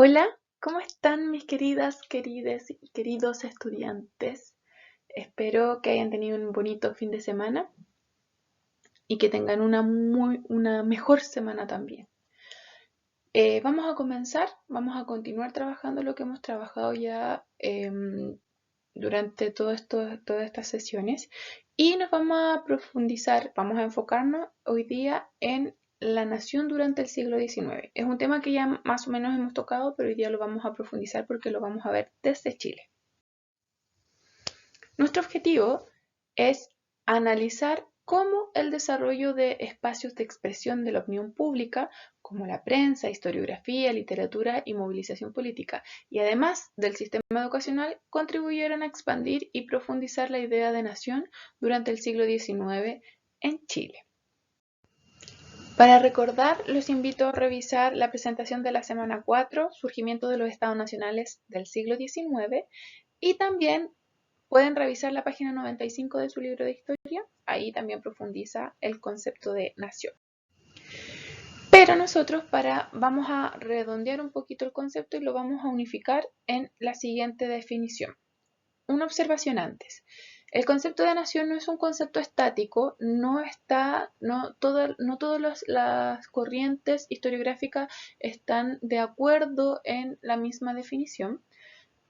Hola, ¿cómo están mis queridas, querides y queridos estudiantes? Espero que hayan tenido un bonito fin de semana y que tengan una mejor semana también. Vamos a continuar trabajando lo que hemos trabajado ya durante todas estas sesiones y nos vamos a profundizar, vamos a enfocarnos hoy día en la nación durante el siglo XIX. Es un tema que ya más o menos hemos tocado, pero hoy día lo vamos a profundizar porque lo vamos a ver desde Chile. Nuestro objetivo es analizar cómo el desarrollo de espacios de expresión de la opinión pública, como la prensa, historiografía, literatura y movilización política, y además del sistema educacional, contribuyeron a expandir y profundizar la idea de nación durante el siglo XIX en Chile. Para recordar, los invito a revisar la presentación de la semana 4, Surgimiento de los Estados Nacionales del siglo XIX, y también pueden revisar la página 95 de su libro de historia, ahí también profundiza el concepto de nación. Pero nosotros vamos a redondear un poquito el concepto y lo vamos a unificar en la siguiente definición. Una observación antes. El concepto de nación no es un concepto estático, no todas las corrientes historiográficas están de acuerdo en la misma definición,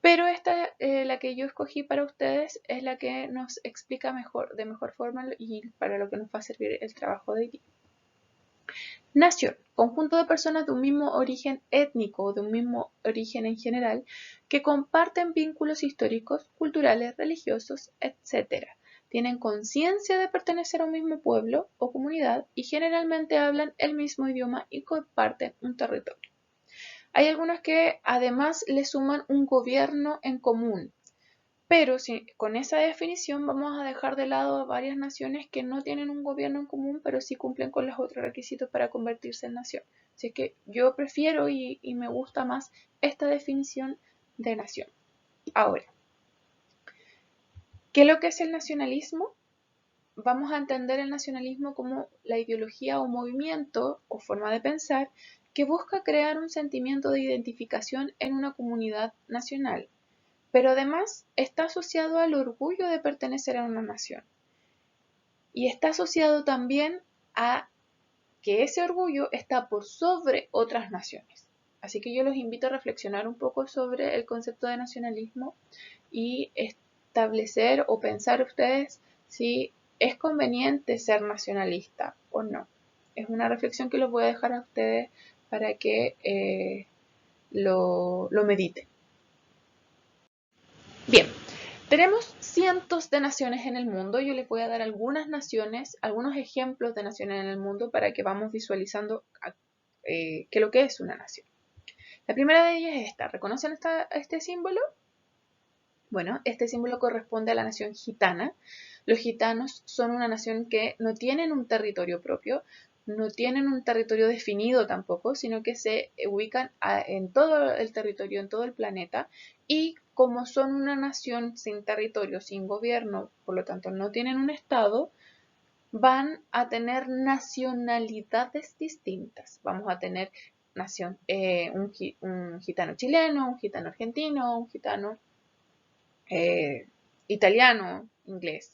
pero esta, la que yo escogí para ustedes, es la que nos explica de mejor forma y para lo que nos va a servir el trabajo de hoy día. Nación, conjunto de personas de un mismo origen étnico o de un mismo origen en general, que comparten vínculos históricos, culturales, religiosos, etc. Tienen conciencia de pertenecer a un mismo pueblo o comunidad y generalmente hablan el mismo idioma y comparten un territorio. Hay algunos que además le suman un gobierno en común, pero con esa definición vamos a dejar de lado a varias naciones que no tienen un gobierno en común, pero sí cumplen con los otros requisitos para convertirse en nación. Así que yo prefiero y me gusta más esta definición de nación. Ahora, ¿qué es lo que es el nacionalismo? Vamos a entender el nacionalismo como la ideología o movimiento o forma de pensar que busca crear un sentimiento de identificación en una comunidad nacional, pero además está asociado al orgullo de pertenecer a una nación. Y está asociado también a que ese orgullo está por sobre otras naciones. Así que yo los invito a reflexionar un poco sobre el concepto de nacionalismo y establecer o pensar ustedes si es conveniente ser nacionalista o no. Es una reflexión que los voy a dejar a ustedes para que lo mediten. Bien, tenemos cientos de naciones en el mundo. Yo les voy a dar algunas naciones, algunos ejemplos de naciones en el mundo para que vamos visualizando qué es lo que es una nación. La primera de ellas es esta. ¿Reconocen este símbolo? Bueno, este símbolo corresponde a la nación gitana. Los gitanos son una nación que no tienen un territorio propio, no tienen un territorio definido tampoco, sino que se ubican en todo el territorio, en todo el planeta, y como son una nación sin territorio, sin gobierno, por lo tanto no tienen un estado, van a tener nacionalidades distintas. Vamos a tener un gitano chileno, un gitano argentino, un gitano italiano, inglés.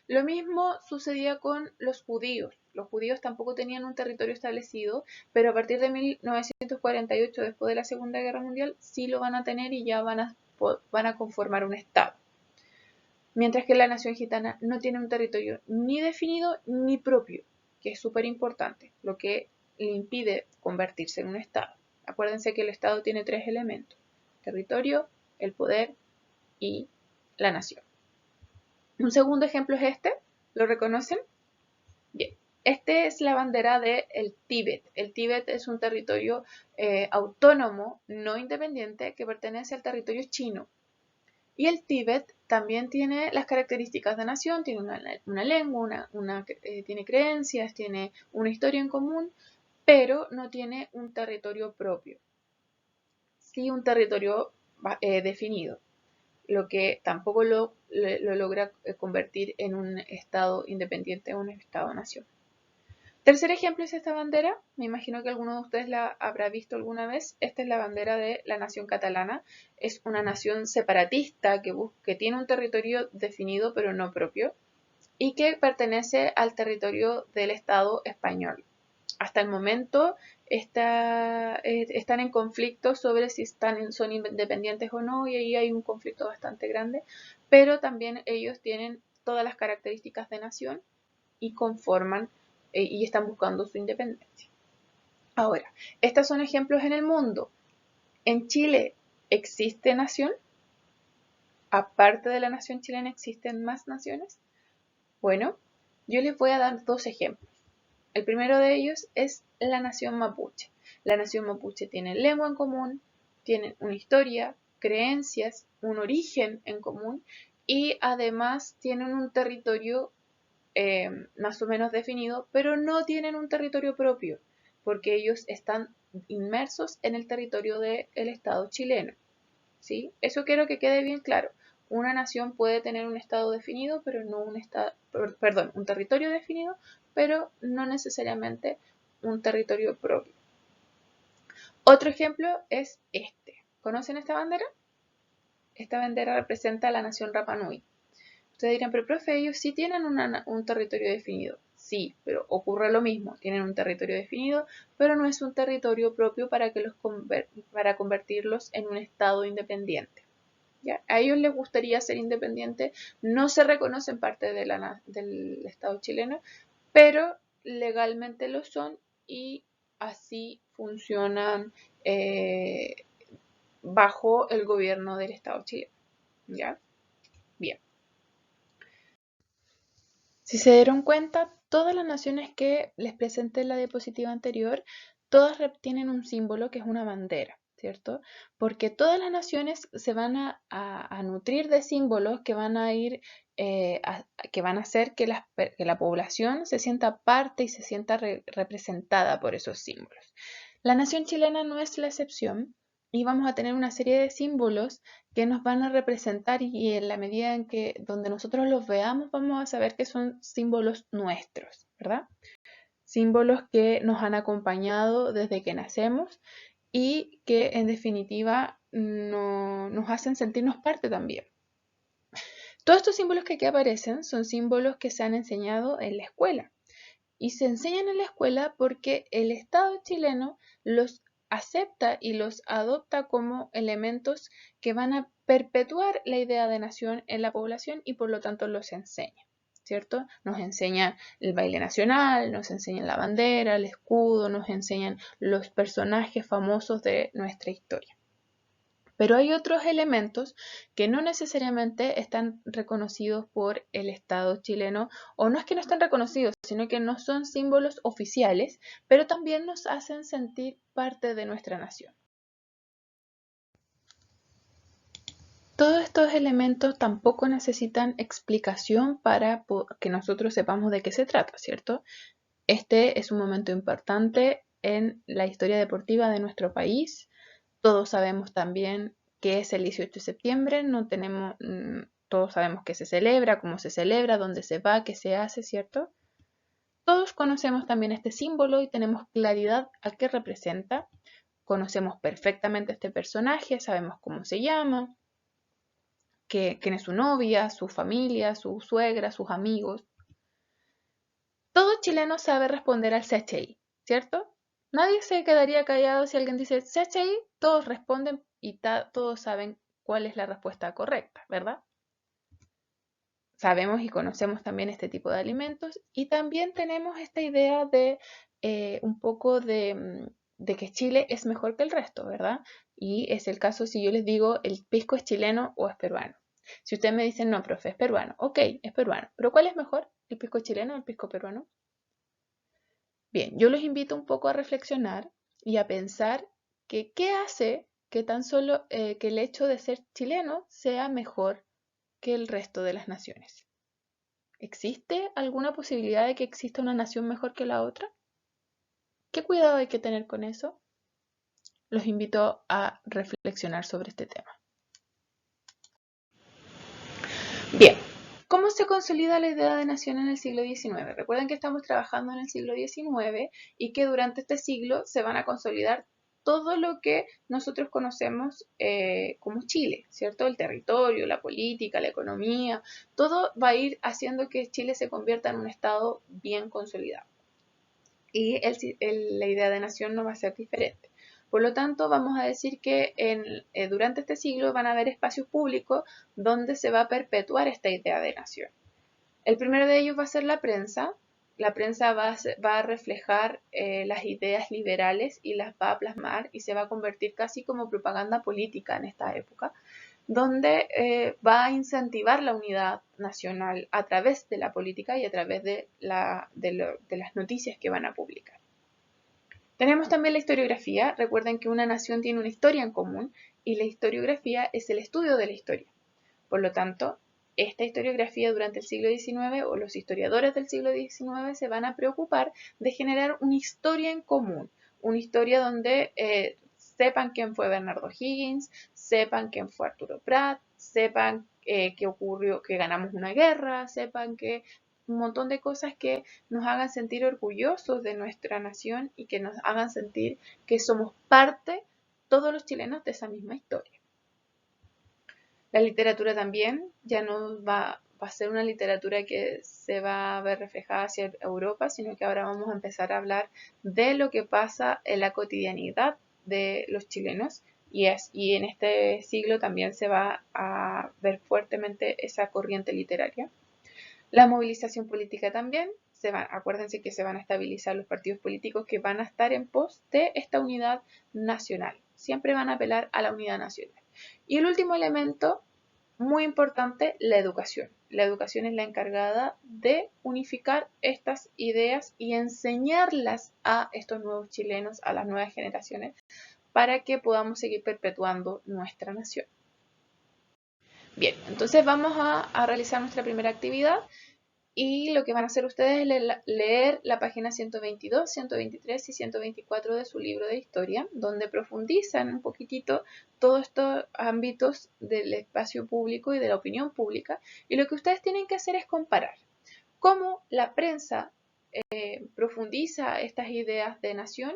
Lo mismo sucedía con los judíos. Los judíos tampoco tenían un territorio establecido, pero a partir de 1948, después de la Segunda Guerra Mundial, sí lo van a tener y ya van a conformar un Estado. Mientras que la nación gitana no tiene un territorio ni definido ni propio, que es súper importante, lo que le impide convertirse en un Estado. Acuérdense que el Estado tiene tres elementos: territorio, el poder y la nación. Un segundo ejemplo es este. ¿Lo reconocen? Bien. Este es la bandera del Tíbet. El Tíbet es un territorio autónomo, no independiente, que pertenece al territorio chino. Y el Tíbet también tiene las características de nación, tiene una lengua, tiene creencias, tiene una historia en común, pero no tiene un territorio propio. Sí un territorio definido, lo que tampoco lo logra convertir en un estado independiente o un estado-nación. Tercer ejemplo es esta bandera. Me imagino que alguno de ustedes la habrá visto alguna vez. Esta es la bandera de la nación catalana. Es una nación separatista que tiene un territorio definido pero no propio y que pertenece al territorio del Estado español. Hasta el momento están en conflicto sobre si son independientes o no, y ahí hay un conflicto bastante grande, pero también ellos tienen todas las características de nación y conforman y están buscando su independencia. Ahora, estos son ejemplos en el mundo. En Chile, ¿existe nación? Aparte de la nación chilena, ¿existen más naciones? Bueno, yo les voy a dar dos ejemplos. El primero de ellos es la nación mapuche. La nación mapuche tiene lengua en común, tiene una historia, creencias, un origen en común y además tienen un territorio más o menos definido, pero no tienen un territorio propio, porque ellos están inmersos en el territorio del Estado chileno. ¿Sí? Eso quiero que quede bien claro. Una nación puede tener un estado definido, pero no un territorio definido, pero no necesariamente un territorio propio. Otro ejemplo es este. ¿Conocen esta bandera? Esta bandera representa a la nación Rapa Nui. Ustedes dirán, pero profe, ellos sí tienen un territorio definido. Sí, pero ocurre lo mismo. Tienen un territorio definido, pero no es un territorio propio para convertirlos en un estado independiente. ¿Ya? A ellos les gustaría ser independientes, no se reconocen parte del Estado chileno, pero legalmente lo son y así funcionan bajo el gobierno del Estado chileno. ¿Ya? Bien. Si se dieron cuenta, todas las naciones que les presenté en la diapositiva anterior, todas tienen un símbolo que es una bandera, ¿cierto? Porque todas las naciones se van a nutrir de símbolos que van a ir, que van a hacer que la población se sienta parte y se sienta representada por esos símbolos. La nación chilena no es la excepción y vamos a tener una serie de símbolos que nos van a representar y en la medida en que donde nosotros los veamos vamos a saber que son símbolos nuestros, ¿verdad? Símbolos que nos han acompañado desde que nacemos y que en definitiva nos hacen sentirnos parte también. Todos estos símbolos que aquí aparecen son símbolos que se han enseñado en la escuela y se enseñan en la escuela porque el Estado chileno los acepta y los adopta como elementos que van a perpetuar la idea de nación en la población y por lo tanto los enseña, ¿cierto? Nos enseñan el baile nacional, nos enseñan la bandera, el escudo, nos enseñan los personajes famosos de nuestra historia. Pero hay otros elementos que no necesariamente están reconocidos por el Estado chileno, o no es que no estén reconocidos, sino que no son símbolos oficiales, pero también nos hacen sentir parte de nuestra nación. Todos estos elementos tampoco necesitan explicación para que nosotros sepamos de qué se trata, ¿cierto? Este es un momento importante en la historia deportiva de nuestro país. Todos sabemos también qué es el 18 de septiembre, todos sabemos qué se celebra, cómo se celebra, dónde se va, qué se hace, ¿cierto? Todos conocemos también este símbolo y tenemos claridad a qué representa. Conocemos perfectamente a este personaje, sabemos cómo se llama, quién es su novia, su familia, su suegra, sus amigos. Todo chileno sabe responder al CHI, ¿cierto? Nadie se quedaría callado si alguien dice CHI, todos responden y todos saben cuál es la respuesta correcta, ¿verdad? Sabemos y conocemos también este tipo de alimentos y también tenemos esta idea de un poco de que Chile es mejor que el resto, ¿verdad? Y es el caso si yo les digo el pisco es chileno o es peruano. Si ustedes me dicen, no, profe, es peruano. Ok, es peruano. ¿Pero cuál es mejor? ¿El pisco chileno o el pisco peruano? Bien, yo los invito un poco a reflexionar y a pensar que qué hace que tan solo que el hecho de ser chileno sea mejor que el resto de las naciones. ¿Existe alguna posibilidad de que exista una nación mejor que la otra? ¿Qué cuidado hay que tener con eso? Los invito a reflexionar sobre este tema. Bien, ¿Cómo se consolida la idea de nación en el siglo XIX? Recuerden que estamos trabajando en el siglo XIX y que durante este siglo se van a consolidar todo lo que nosotros conocemos como Chile, ¿cierto? El territorio, la política, la economía, todo va a ir haciendo que Chile se convierta en un estado bien consolidado. Y la idea de nación no va a ser diferente. Por lo tanto, vamos a decir que durante este siglo van a haber espacios públicos donde se va a perpetuar esta idea de nación. El primero de ellos va a ser la prensa. La prensa va a reflejar las ideas liberales y las va a plasmar y se va a convertir casi como propaganda política en esta época, donde va a incentivar la unidad nacional a través de la política y a través de las noticias que van a publicar. Tenemos también la historiografía. Recuerden que una nación tiene una historia en común y la historiografía es el estudio de la historia. Por lo tanto, esta historiografía durante el siglo XIX o los historiadores del siglo XIX se van a preocupar de generar una historia en común, una historia donde sepan quién fue Bernardo Higgins, sepan quién fue Arturo Prat, sepan qué ocurrió, que ganamos una guerra, sepan que un montón de cosas que nos hagan sentir orgullosos de nuestra nación y que nos hagan sentir que somos parte, todos los chilenos, de esa misma historia. La literatura también ya no va a ser una literatura que se va a ver reflejada hacia Europa, sino que ahora vamos a empezar a hablar de lo que pasa en la cotidianidad de los chilenos y en este siglo también se va a ver fuertemente esa corriente literaria. La movilización política también, acuérdense que se van a estabilizar los partidos políticos que van a estar en pos de esta unidad nacional. Siempre van a apelar a la unidad nacional. Y el último elemento, muy importante, la educación. La educación es la encargada de unificar estas ideas y enseñarlas a estos nuevos chilenos, a las nuevas generaciones, para que podamos seguir perpetuando nuestra nación. Bien, entonces vamos a realizar nuestra primera actividad. Y lo que van a hacer ustedes es leer la página 122, 123 y 124 de su libro de historia, donde profundizan un poquitito todos estos ámbitos del espacio público y de la opinión pública. Y lo que ustedes tienen que hacer es comparar cómo la prensa profundiza estas ideas de nación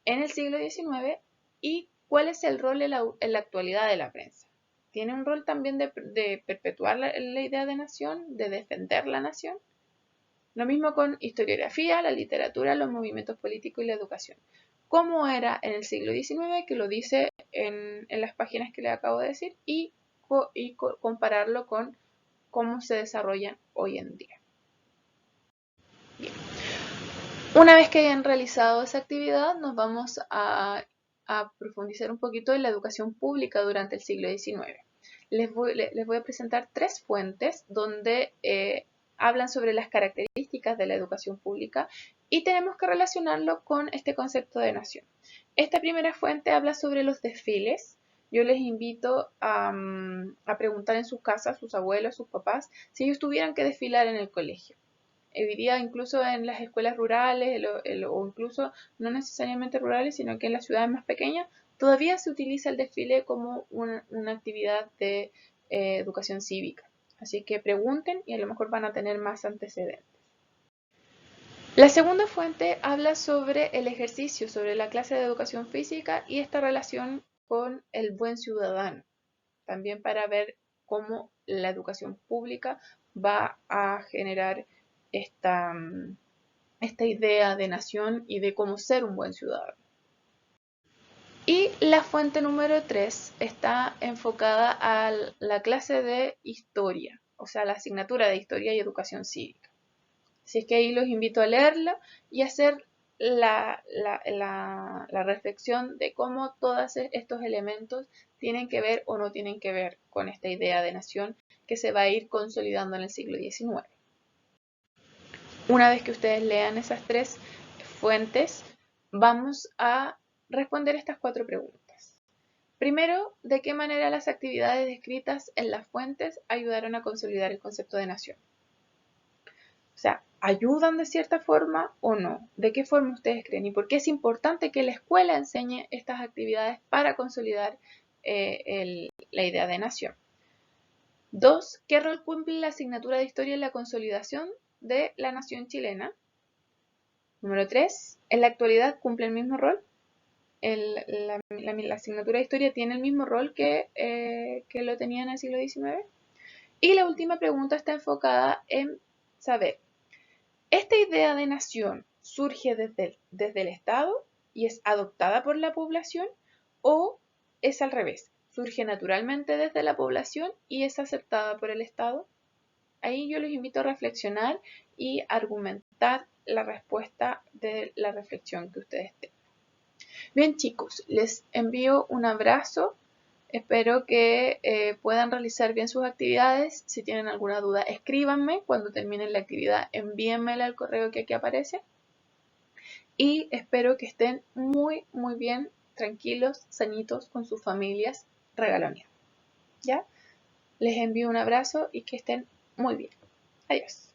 en el siglo XIX y cuál es el rol en la actualidad de la prensa. ¿Tiene un rol también de perpetuar la idea de nación, de defender la nación? Lo mismo con historiografía, la literatura, los movimientos políticos y la educación. ¿Cómo era en el siglo XIX? Que lo dice en las páginas que le acabo de decir y compararlo con cómo se desarrollan hoy en día. Bien. Una vez que hayan realizado esa actividad, nos vamos a profundizar un poquito en la educación pública durante el siglo XIX. Les voy a presentar 3 fuentes donde hablan sobre las características de la educación pública y tenemos que relacionarlo con este concepto de nación. Esta primera fuente habla sobre los desfiles. Yo les invito a preguntar en sus casas, sus abuelos, sus papás, si ellos tuvieran que desfilar en el colegio. Hoy día incluso en las escuelas rurales o incluso no necesariamente rurales, sino que en las ciudades más pequeñas, todavía se utiliza el desfile como una actividad de educación cívica. Así que pregunten y a lo mejor van a tener más antecedentes. La segunda fuente habla sobre el ejercicio, sobre la clase de educación física y esta relación con el buen ciudadano. También para ver cómo la educación pública va a generar esta idea de nación y de cómo ser un buen ciudadano. Y la fuente número 3 está enfocada a la clase de historia, o sea, la asignatura de historia y educación cívica. Así es que ahí los invito a leerla y hacer la reflexión de cómo todos estos elementos tienen que ver o no tienen que ver con esta idea de nación que se va a ir consolidando en el siglo XIX. Una vez que ustedes lean esas 3 fuentes, vamos a responder estas 4 preguntas. Primero, ¿de qué manera las actividades descritas en las fuentes ayudaron a consolidar el concepto de nación? O sea, ¿ayudan de cierta forma o no? ¿De qué forma ustedes creen? ¿Y por qué es importante que la escuela enseñe estas actividades para consolidar la idea de nación? 2. ¿Qué rol cumple la asignatura de historia en la consolidación de la nación chilena? Número 3. ¿En la actualidad cumple el mismo rol? La asignatura de historia tiene el mismo rol que lo tenía en el siglo XIX. Y la última pregunta está enfocada en saber, ¿esta idea de nación surge desde el Estado y es adoptada por la población o es al revés? ¿Surge naturalmente desde la población y es aceptada por el Estado? Ahí yo les invito a reflexionar y argumentar la respuesta de la reflexión que ustedes tengan. Bien chicos, les envío un abrazo. Espero que puedan realizar bien sus actividades. Si tienen alguna duda, escríbanme. Cuando terminen la actividad, envíenmela al correo que aquí aparece. Y espero que estén muy, muy bien, tranquilos, sanitos, con sus familias regaloneando. ¿Ya? Les envío un abrazo y que estén muy bien. Adiós.